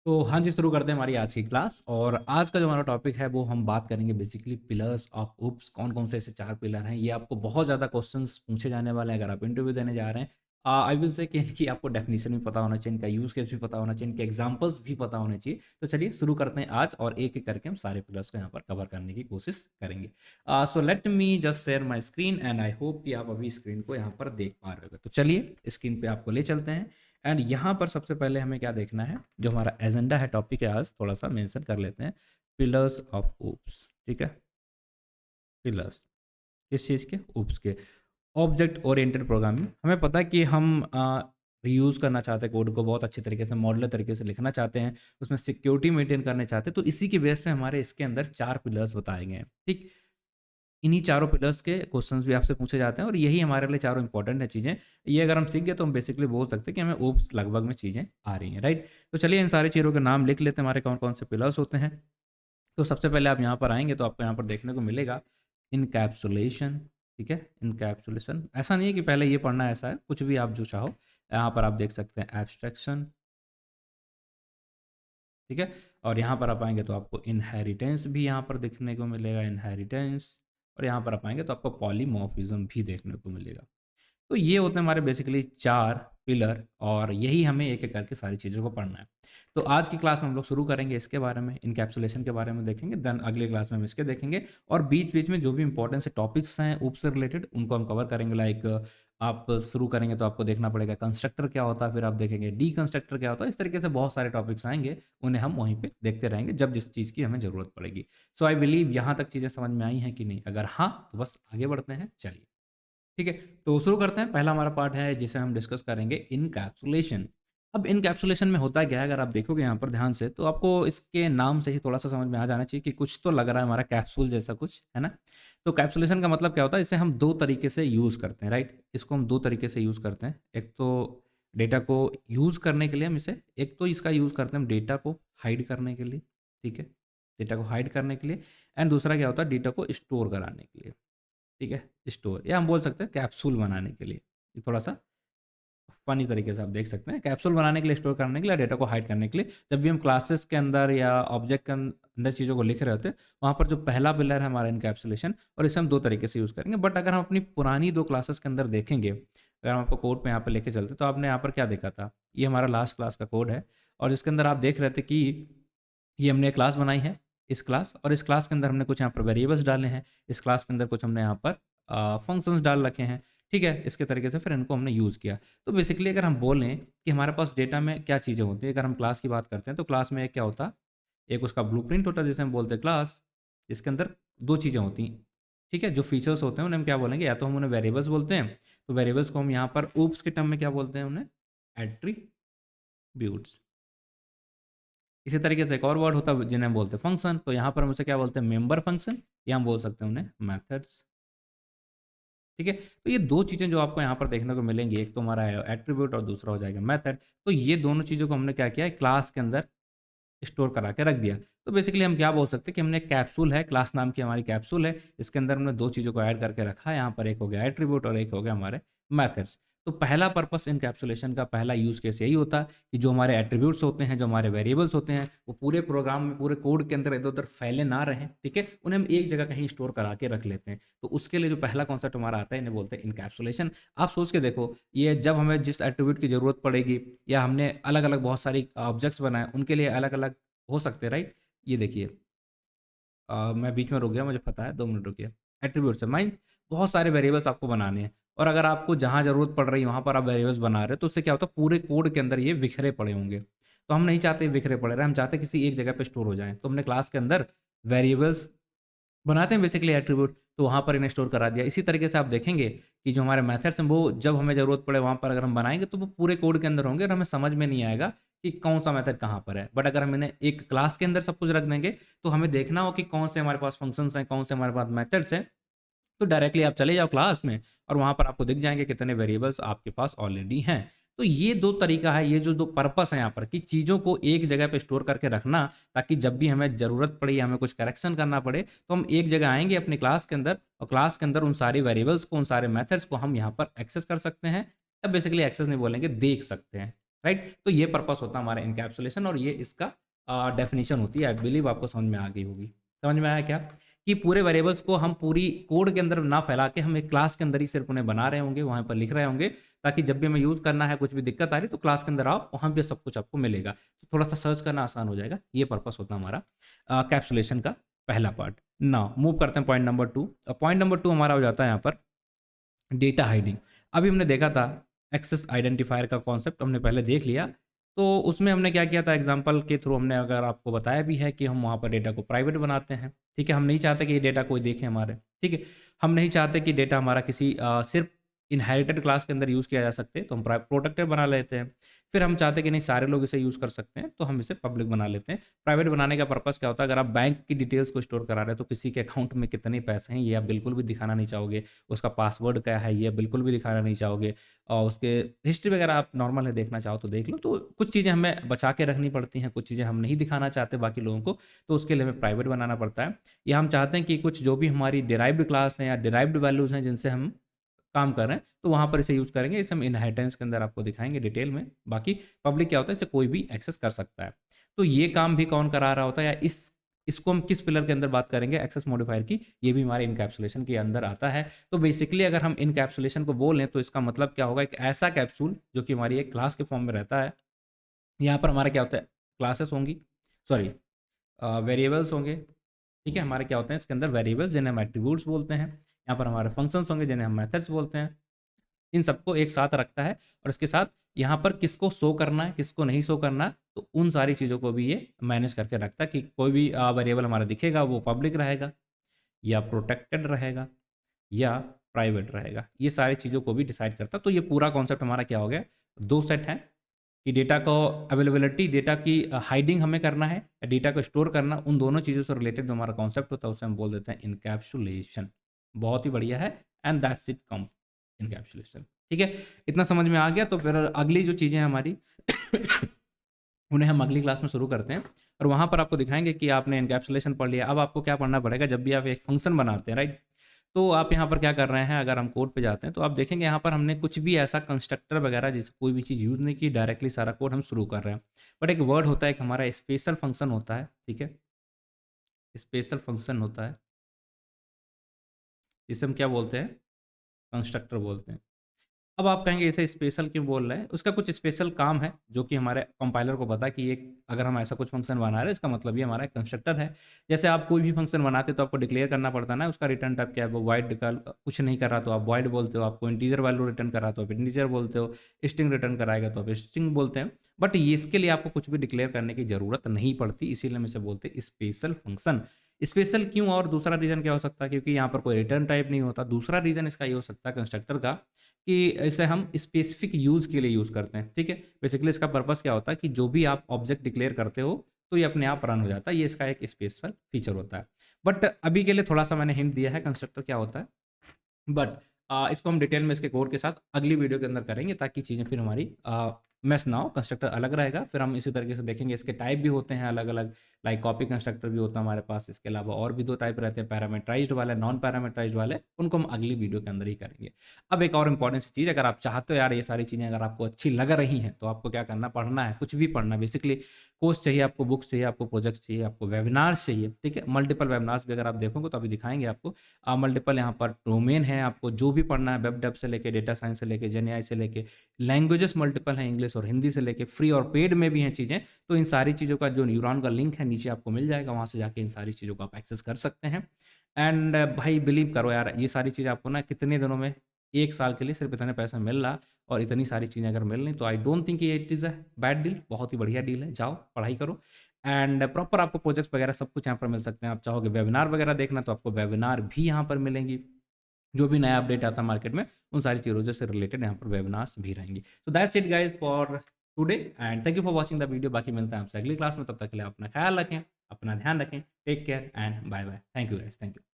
तो हाँ जी, शुरू करते हैं हमारी आज की क्लास और आज का जो हमारा टॉपिक है वो हम बात करेंगे बेसिकली पिलर्स ऑफ ओप्स कौन-कौन से ऐसे 4 पिलर हैं। ये आपको बहुत ज़्यादा क्वेश्चंस पूछे जाने वाले हैं अगर आप इंटरव्यू देने जा रहे हैं। आई विल से कि इनकी आपको डेफिनिशन भी पता होना चाहिए, इनका यूज़ केस भी पता होना चाहिए, इनके एग्ज़ाम्पल्स भी पता होने चाहिए। तो चलिए शुरू करते हैं आज और एक-एक करके हम सारे पिलर्स को यहाँ पर कवर करने की कोशिश करेंगे। So let me just share my screen and I hope कि आप अभी स्क्रीन को यहाँ पर देख पा रहे होंगे। तो चलिए स्क्रीन पे आपको ले चलते हैं एंड यहाँ पर सबसे पहले हमें क्या देखना है, जो हमारा एजेंडा है, टॉपिक है आज, थोड़ा-सा मेंशन कर लेते हैं, पिलर्स ऑफ ओप्स, ठीक है? पिलर्स, किस चीज़ के? ओप्स के। ऑब्जेक्ट ओरिएंटेड प्रोग्रामिंग, हमें पता है कि हम रीयूज़ करना चाहते हैं कोड को, बहुत अच्छे तरीके से, मॉड्यूलर तरीके से लिखना चाहते हैं, उसमें सिक्योरिटी मेंटेन करना चाहते हैं, तो इसी के बेस पे हमारे इसके अंदर 4 पिलर्स बताए गए हैं, ठीक? इन्हीं चारों पिलर्स के क्वेश्चंस भी आपसे पूछे जाते हैं और यही हमारे लिए चारों इंपॉर्टेंट है चीज़ें। ये अगर हम सीख गए तो हम बेसिकली बोल सकते हैं कि हमें ओप्स लगभग में चीज़ें आ रही हैं, राइट? तो चलिए इन सारी चीज़ों के नाम लिख लेते हैं, हमारे कौन-कौन से पिलर्स होते हैं। तो सबसे पहले आप यहाँ पर आएँगे तो आपको यहाँ पर देखने को मिलेगा इनकैप्सुलेशन, ठीक है? इनकैप्सुलेशन, ऐसा नहीं है कि पहले ये पढ़ना है, ऐसा है, कुछ भी आप जो चाहो। यहाँ पर आप देख सकते हैं एब्स्ट्रैक्शन, ठीक है? और यहाँ पर आप आएँगे तो आपको इनहेरिटेंस भी यहाँ पर देखने को मिलेगा, इनहेरिटेंस, और यहाँ पर आप आएँगे तो आपको पॉलीमॉर्फिज़्म भी देखने को मिलेगा। तो ये होते हैं हमारे बेसिकली 4 पिलर और यही हमें एक-एक करके सारी चीज़ों को पढ़ना है। तो आज की क्लास में हम लोग शुरू करेंगे इसके बारे में, एनकैप्सुलेशन के बारे में देखेंगे, देन अगली क्लास में हम इसके देखेंगे और बीच-बीच में जो भी इम्पोर्टेंट से टॉपिक्स हैं ऊप से रिलेटेड उनको हम कवर करेंगे। लाइक आप शुरू करेंगे तो आपको देखना पड़ेगा कंस्ट्रक्टर क्या होता है, फिर आप देखेंगे डीकंस्ट्रक्टर क्या होता है, इस तरीके से बहुत सारे टॉपिक्स आएँगे, उन्हें हम वहीं पे देखते रहेंगे जब जिस चीज़ की हमें ज़रूरत पड़ेगी। सो आई बिलीव यहाँ तक चीज़ें समझ में आई हैं कि नहीं? अगर हाँ, तो बस आगे बढ़ते हैं, चलिए। ठीक है, तो शुरू करते हैं। पहला हमारा पार्ट है जिसे हम डिस्कस करेंगे इनकैप्सुलेशन। अब इनकैप्सुलेशन में होता क्या है, अगर आप देखोगे यहाँ पर ध्यान से तो आपको इसके नाम से ही थोड़ा-सा समझ में आ जाना चाहिए कि कुछ तो लग रहा है हमारा कैप्सूल जैसा कुछ, है ना? तो कैप्सुलेशन का मतलब क्या होता है, इसे हम 2 तरीके से यूज़ करते हैं, राइट? इसको हम 2 तरीके से यूज़ करते हैं। एक तो डेटा को यूज़ करने के लिए हम इसे, एक तो इसका यूज़ करते हैं हम डेटा को हाइड करने के लिए, ठीक है? डेटा को हाइड करने के लिए एंड दूसरा क्या होता है, डेटा को स्टोर कराने के लिए। ठीक है? स्टोर, या हम बोल सकते हैं कैप्सूल बनाने के लिए। ये थोड़ा-सा फ़नी तरीके से आप देख सकते हैं। कैप्सूल बनाने के लिए, स्टोर करने के लिए, डेटा को हाइड करने के लिए, जब भी हम क्लासेस के अंदर या ऑब्जेक्ट के अंदर चीज़ों को लिख रहे होते हैं, वहाँ पर जो पहला पिलर है हमारा एनकैप्सुलेशन, और इसे हम 2 तरीके से यूज़ करेंगे। बट अगर हम अपनी पुरानी 2 क्लासेस के अंदर देखेंगे, अगर हम आपको कोड पे यहाँ पे लेके चलते, तो आपने यहाँ पर क्या देखा था? ये हमारा लास्ट क्लास का कोड है और जिसके अंदर आप देख रहे थे कि ये हमने एक क्लास बनाई है, इस क्लास, और इस क्लास के अंदर हमने कुछ यहाँ पर वेरिएबल्स डाले हैं। इस क्लास के अंदर कुछ हमने यहाँ पर फंक्शंस डाल रखे हैं, ठीक है? इसके तरीके से फिर इनको हमने यूज़ किया। तो बेसिकली अगर हम बोलें कि हमारे पास डेटा में क्या चीज़ें होती हैं, अगर हम क्लास की बात करते हैं, तो क्लास में एक क्या होता है, एक उसका ब्लूप्रिंट होता है जिसे हम बोलते हैं क्लास, जिसके अंदर 2 चीज़ें होती हैं, ठीक है? जो फीचर्स होते हैं उन्हें हम क्या बोलेंगे, या तो हम उन्हें वेरिएबल्स बोलते हैं, तो वेरिएबल्स को हम यहाँ पर ऊप्स के टर्म में क्या बोलते हैं उन्हें? एट्रीब्यूट्स। इसी तरीके से एक और वर्ड होता है जिन्हें हम बोलते हैं फंक्शन, तो यहाँ पर हम उसे क्या बोलते हैं, मेंबर फंक्शन, या हम बोल सकते हैं उन्हें मेथड्स, ठीक है? तो ये 2 चीज़ें जो आपको यहाँ पर देखने को मिलेंगी, एक तो हमारा एट्रिब्यूट और दूसरा हो जाएगा मेथड। तो ये दोनों चीज़ों को हमने क्या किया है, क्लास के अंदर स्टोर करा के रख दिया। तो बेसिकली हम क्या बोल सकते हैं कि हमने एक कैप्सूल है, क्लास नाम की हमारी कैप्सूल है, इसके अंदर हमने 2 चीज़ों को ऐड करके रखा है। यहाँ पर एक हो गया एट्रिब्यूट और एक हो गया हमारे मेथड्स। तो पहला पर्पस एनकैप्सुलेशन का पहला यूज़ केस यही होता है कि जो हमारे एट्रिब्यूट्स होते हैं, जो हमारे वेरिएबल्स होते हैं, वो पूरे प्रोग्राम में, पूरे कोड के अंदर इधर-उधर फैले ना रहें, ठीक है? उन्हें हम एक जगह कहीं स्टोर करा के रख लेते हैं। तो उसके लिए जो पहला कॉन्सेप्ट हमारा आता है, इन्हें बोलते हैं एनकैप्सुलेशन। आप सोच के देखो, ये जब हमें जिस एट्रिब्यूट की ज़रूरत पड़ेगी, या हमने अलग-अलग बहुत सारी ऑब्जेक्ट्स बनाए, उनके लिए अलग-अलग हो सकते हैं, राइट? ये देखिए, मैं बीच में रुक गया, मुझे पता है, 2 मिनट रुकिए। एट्रिब्यूट्स है, मीन्स बहुत सारे वेरिएबल्स आपको बनाने हैं और अगर आपको जहाँ ज़रूरत पड़ रही है वहाँ पर आप वेरिएबल्स बना रहे हो, तो उससे क्या होता है, पूरे कोड के अंदर ये बिखरे पड़े होंगे। तो हम नहीं चाहते बिखरे पड़े रहें, हम चाहते हैं किसी एक जगह पे स्टोर हो जाएँ। तो हमने क्लास के अंदर वेरिएबल्स बनाते हैं बेसिकली एट्रिब्यूट, तो वहाँ पर इन्हें स्टोर करा दिया। इसी तरीके से आप देखेंगे कि जो हमारे मेथड्स हैं, वो जब हमें ज़रूरत पड़े वहाँ पर अगर हम बनाएँगे, तो वो पूरे कोड के अंदर होंगे और हमें समझ में नहीं आएगा कि कौन-सा मेथड कहाँ पर है। बट अगर हम इन्हें एक क्लास के अंदर सब कुछ रख देंगे, तो हमें देखना हो कि कौन से हमारे पास फंक्शंस हैं, कौन से हमारे पास मेथड्स हैं, तो डायरेक्टली आप चले जाओ क्लास में और वहाँ पर आपको दिख जाएँगे कितने वेरिएबल्स आपके पास ऑलरेडी हैं। तो ये 2 तरीका है, ये जो 2 पर्पस है यहाँ पर कि चीज़ों को एक जगह पे स्टोर करके रखना, ताकि जब भी हमें ज़रूरत पड़े या हमें कुछ करेक्शन करना पड़े, तो हम एक जगह आएँगे अपनी क्लास के अंदर और क्लास के अंदर उन सारे वेरिएबल्स को, उन सारे मेथड्स को हम यहाँ पर एक्सेस कर सकते हैं। तब बेसिकली एक्सेस नहीं बोलेंगे, देख सकते हैं। राइट? तो ये पर्पस होता है हमारा इनकैप्सुलेशन और ये इसका डेफिनेशन होती है। आई बिलीव आपको समझ में आ गई होगी। समझ में आया क्या? कि पूरे वेरिएबल्स को हम पूरी कोड के अंदर ना फैला के हम एक क्लास के अंदर ही सिर्फ उन्हें बना रहे होंगे, वहाँ पर लिख रहे होंगे, ताकि जब भी हमें यूज़ करना है, कुछ भी दिक्कत आ रही है तो क्लास के अंदर आओ, वहाँ पे सब कुछ आपको मिलेगा। तो थोड़ा-सा सर्च करना आसान हो जाएगा। ये पर्पस होता है हमारा कैप्सुलेशन का पहला पार्ट। नाउ मूव करते हैं पॉइंट नंबर 2। पॉइंट नंबर 2 हमारा हो जाता है यहाँ पर डेटा हाइडिंग। अभी हमने देखा था एक्सेस आइडेंटिफायर का कॉन्सेप्ट हमने पहले देख लिया। तो उसमें हमने क्या किया था, एग्जांपल के थ्रू हमने अगर आपको बताया भी है कि हम वहाँ पर डेटा को प्राइवेट बनाते हैं, ठीक है? हम नहीं चाहते कि ये डेटा कोई देखे हमारे, ठीक है? हम नहीं चाहते कि डेटा हमारा किसी सिर्फ इनहेरिटेड क्लास के अंदर यूज़ किया जा सकते, तो हम प्रोटेक्टेड बना लेते हैं। फिर हम चाहते हैं कि नहीं सारे लोग इसे यूज़ कर सकते हैं, तो हम इसे पब्लिक बना लेते हैं। प्राइवेट बनाने का पर्पस क्या होता है, अगर आप बैंक की डिटेल्स को स्टोर करा रहे हैं तो किसी के अकाउंट में कितने पैसे हैं ये आप बिल्कुल भी दिखाना नहीं चाहोगे। उसका पासवर्ड क्या है ये बिल्कुल भी दिखाना नहीं चाहोगे, और उसके हिस्ट्री वगैरह आप नॉर्मल है देखना चाहो तो देख लो। तो कुछ चीज़ें हमें बचा के रखनी पड़ती हैं, कुछ चीज़ें हम नहीं दिखाना चाहते बाकी लोगों को, तो उसके लिए हमें प्राइवेट बनाना पड़ता है। या हम चाहते हैं कि कुछ जो भी हमारी डिराइव्ड क्लास हैं या डिराइव्ड वैल्यूज़ हैं जिनसे हम काम कर रहे हैं, तो वहाँ पर इसे यूज़ करेंगे। इसे हम इनहेरिटेंस के अंदर आपको दिखाएँगे डिटेल में। बाकी पब्लिक क्या होता है, इसे कोई भी एक्सेस कर सकता है। तो ये काम भी कौन करा रहा होता है, या इसको हम किस पिलर के अंदर बात करेंगे एक्सेस मॉडिफायर की, ये भी हमारे इनकैप्सुलेशन के अंदर आता है। तो बेसिकली अगर हम इनकैप्सुलेशन को बोलें तो इसका मतलब क्या होगा, एक ऐसा कैप्सूल जो कि हमारी एक क्लास के फॉर्म में रहता है। यहाँ पर हमारा क्या होता है, क्लासेस होंगी, सॉरी वेरिएबल्स होंगे, ठीक है? हमारे क्या होते हैं इसके अंदर वेरिएबल्स जिन्हें हम एट्रीब्यूट्स बोलते हैं। यहाँ पर हमारे फंक्शंस होंगे जिन्हें हम मेथड्स बोलते हैं। इन सबको एक साथ रखता है और इसके साथ यहाँ पर किसको शो करना है, किसको नहीं शो करना है, तो उन सारी चीज़ों को भी ये मैनेज करके रखता है कि कोई भी वेरिएबल हमारा दिखेगा वो पब्लिक रहेगा या प्रोटेक्टेड रहेगा या प्राइवेट रहेगा। ये सारी चीज़ों को भी डिसाइड करता है। तो ये पूरा कॉन्सेप्ट हमारा क्या हो गया, 2 सेट हैं कि डेटा को अवेलेबिलिटी, डेटा की हाइडिंग हमें करना है या डेटा को स्टोर करना, उन दोनों चीज़ों से रिलेटेड जो हमारा कॉन्सेप्ट होता है उसे हम बोल देते हैं इनकैप्सुलेशन। बहुत ही बढ़िया है, and that's it come encapsulation. ठीक है? इतना समझ में आ गया तो फिर अगली जो चीज़ें हैं हमारी उन्हें हम अगली क्लास में शुरू करते हैं और वहाँ पर आपको दिखाएँगे कि आपने एनकैप्सुलेशन पढ़ लिया। अब आपको क्या पढ़ना पड़ेगा, जब भी आप एक फंक्शन बनाते हैं, राइट? तो आप यहाँ पर क्या कर रहे हैं, अगर हम कोड पे जाते हैं तो आप देखेंगे यहाँ पर हमने कुछ भी ऐसा कंस्ट्रक्टर वगैरह जैसे कोई भी चीज़ यूज़ नहीं की, डायरेक्टली सारा कोड हम शुरू कर रहे हैं। बट एक वर्ड होता है, एक हमारा स्पेशल फंक्शन होता है, ठीक है? स्पेशल फंक्शन होता है, जिसे हम क्या बोलते हैं? कंस्ट्रक्टर बोलते हैं। अब आप कहेंगे इसे स्पेशल क्यों बोल रहे हैं? उसका कुछ स्पेशल काम है जो कि हमारे कंपाइलर को पता है कि ये अगर हम ऐसा कुछ फंक्शन बना रहे हैं इसका मतलब ये हमारा एक कंस्ट्रक्टर है। जैसे आप कोई भी फंक्शन बनाते तो आपको डिक्लेयर करना पड़ता है ना उसका रिटर्न टाइप क्या है, वो वॉइड का कुछ नहीं कर रहा तो आप वॉइड बोलते हो, आपको इंटीजर वैल्यू रिटर्न कर रहा तो आप इंटीजर बोलते हो, स्ट्रिंग रिटर्न कराएगा तो आप स्ट्रिंग बोलते हैं। बट ये इसके लिए आपको कुछ भी डिक्लेयर करने की ज़रूरत नहीं पड़ती, इसीलिए हम इसे बोलते हैं स्पेशल फंक्शन। स्पेशल क्यों, और दूसरा रीज़न क्या हो सकता है, क्योंकि यहाँ पर कोई रिटर्न टाइप नहीं होता। दूसरा रीज़न इसका ये हो सकता है कंस्ट्रक्टर का कि इसे हम स्पेसिफिक यूज़ के लिए यूज़ करते हैं, ठीक है? बेसिकली इसका पर्पस क्या होता है कि जो भी आप ऑब्जेक्ट डिक्लेयर करते हो, तो ये अपने आप रन हो जाता है। ये इसका एक स्पेशल फीचर होता है। बट अभी के लिए थोड़ा-सा मैंने हिंट दिया है कंस्ट्रक्टर क्या होता है। बट इसको हम डिटेल में इसके कोड के साथ अगली वीडियो के अंदर करेंगे ताकि चीज़ें फिर हमारी मेस ना हो। कंस्ट्रक्टर अलग रहेगा, फिर हम इसी तरीके से देखेंगे इसके टाइप भी होते हैं अलग-अलग, लाइक कॉपी कंस्ट्रक्टर भी होता है हमारे पास। इसके अलावा और भी 2 टाइप रहते हैं, पैरामीटराइज़्ड वाले, नॉन पैरामीटराइज़्ड वाले, उनको हम अगली वीडियो के अंदर ही करेंगे। अब एक और इम्पोर्टेंट सी चीज़, अगर आप चाहते हो यार ये सारी चीज़ें अगर आपको अच्छी लग रही हैं, तो आपको क्या करना, पढ़ना है, कुछ भी पढ़ना है। बेसिकली कोर्स चाहिए आपको, बुक्स चाहिए आपको, प्रोजेक्ट्स चाहिए आपको, वेबिनार्स चाहिए, ठीक है? मल्टीपल वेबिनार्स भी अगर आप देखोगे तो अभी दिखाएँगे आपको। मल्टीपल यहाँ पर डोमेन है, आपको जो भी पढ़ना है, वेब डेव से लेके डेटा साइंस से लेके जेन एआई से लेके, लैंग्वेजेस मल्टीपल हैं, इंग्लिश और हिंदी से लेके, फ्री और पेड में भी हैं चीज़ें। तो इन सारी चीज़ों का जो न्यूरॉन का लिंक है नीचे आपको मिल जाएगा, वहाँ से जाके इन सारी चीज़ों को आप एक्सेस कर सकते हैं। एंड भाई बिलीव करो यार, ये सारी चीज़ें आपको ना कितने दिनों में, 1 साल के लिए सिर्फ इतने पैसे मिल रहा, और इतनी सारी चीज़ें अगर मिल रही तो आई डोंट थिंक ये it is a bad deal. बहुत ही बढ़िया डील है, जाओ पढ़ाई करो एंड प्रॉपर आपको प्रोजेक्ट्स वगैरह सब कुछ यहाँ पर मिल सकते हैं। आप चाहोगे वेबिनार वगैरह देखना तो आपको वेबिनार भी यहाँ पर मिलेंगी। जो भी नया अपडेट आता है मार्केट में, उन सारी चीज़ों से रिलेटेड यहाँ पर वेबिनार्स भी रहेंगी। So that's it guys for today and thank you for watching the video. बाकी मिलते हैं आपसे अगली क्लास में, तब तक के लिए अपना ख्याल रखें, अपना ध्यान रखें, take care and bye bye. Thank you guys, thank you.